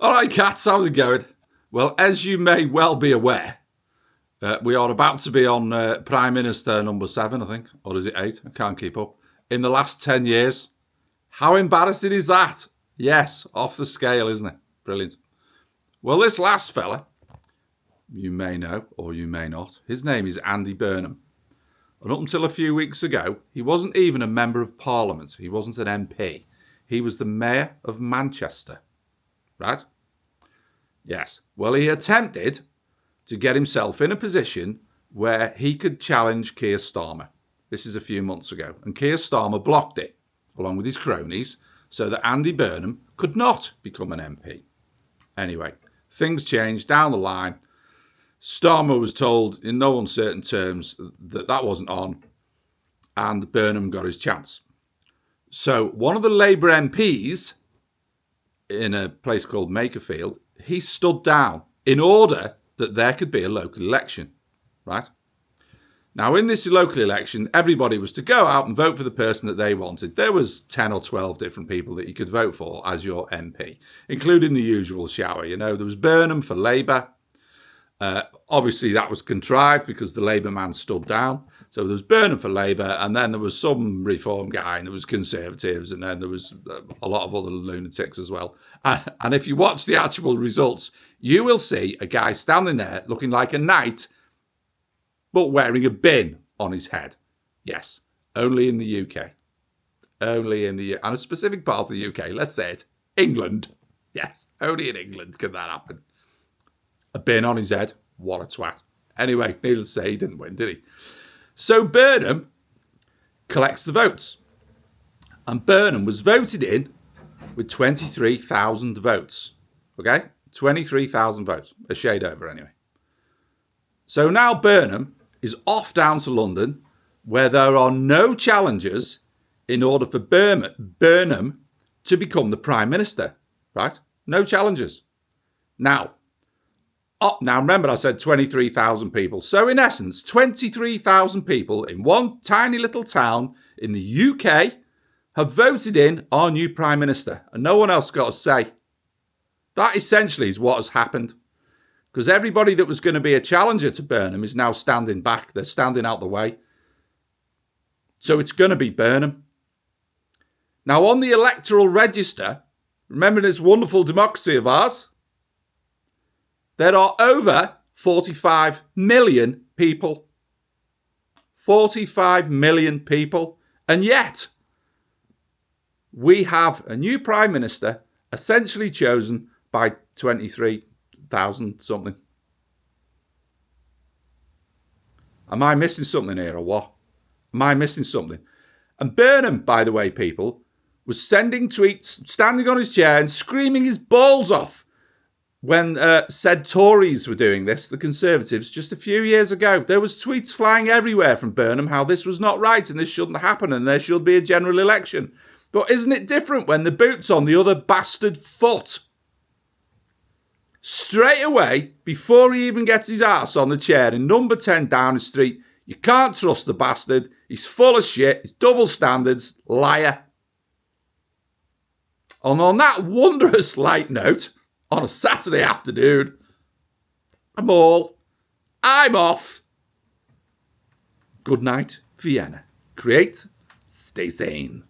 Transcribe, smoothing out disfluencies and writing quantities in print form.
All right, cats, how's it going? Well, as you may well be aware, we are about to be on Prime Minister number 7, I think. Or is it 8? I can't keep up. In the last 10 years. How embarrassing is that? Yes, off the scale, isn't it? Brilliant. Well, this last fella, you may know or you may not, his name is Andy Burnham. And up until a few weeks ago, he wasn't even a member of Parliament. He wasn't an MP. He was the Mayor of Manchester. Right? Yes. Well, he attempted to get himself in a position where he could challenge Keir Starmer. This is a few months ago. And Keir Starmer blocked it, along with his cronies, so that Andy Burnham could not become an MP. Anyway, things changed down the line. Starmer was told in no uncertain terms that that wasn't on, and Burnham got his chance. So one of the Labour MPs in a place called Makerfield, he stood down in order that there could be a local election, right? Now, in this local election, everybody was to go out and vote for the person that they wanted. There was 10 or 12 different people that you could vote for as your MP, including the usual shower. You know, there was Burnham for Labour. Obviously, that was contrived because the Labour man stood down. So there was Burnham for Labour, and then there was some Reform guy, and there was Conservatives, and then there was a lot of other lunatics as well. And if you watch the actual results, you will see a guy standing there looking like a knight, but wearing a bin on his head. Yes, only in the UK. Only in the... and a specific part of the UK, let's say it, England. Yes, only in England can that happen. A bin on his head. What a twat. Anyway, needless to say, he didn't win, did he? So Burnham collects the votes. And Burnham was voted in with 23,000 votes. Okay? 23,000 votes. A shade over, anyway. So now Burnham is off down to London, where there are no challengers in order for Burnham to become the Prime Minister. Right? No challengers. Now remember I said 23,000 people. So in essence, 23,000 people in one tiny little town in the UK have voted in our new Prime Minister. And no one else got a say. That essentially is what has happened. Because everybody that was going to be a challenger to Burnham is now standing back. They're standing out the way. So it's going to be Burnham. Now on the electoral register, remember this wonderful democracy of ours, there are over 45 million people. 45 million people. And yet, we have a new Prime Minister essentially chosen by 23,000 something. Am I missing something here or what? Am I missing something? And Burnham, by the way, people, was sending tweets, standing on his chair and screaming his balls off when said Tories were doing this, the Conservatives, just a few years ago. There was tweets flying everywhere from Burnham how this was not right and this shouldn't happen and there should be a general election. But isn't it different when the boot's on the other bastard foot? Straight away, before he even gets his arse on the chair in number 10 Downing Street, you can't trust the bastard. He's full of shit. He's double standards. Liar. And on that wondrous light note, on a Saturday afternoon, I'm off. Good night, Vienna. Create, stay sane.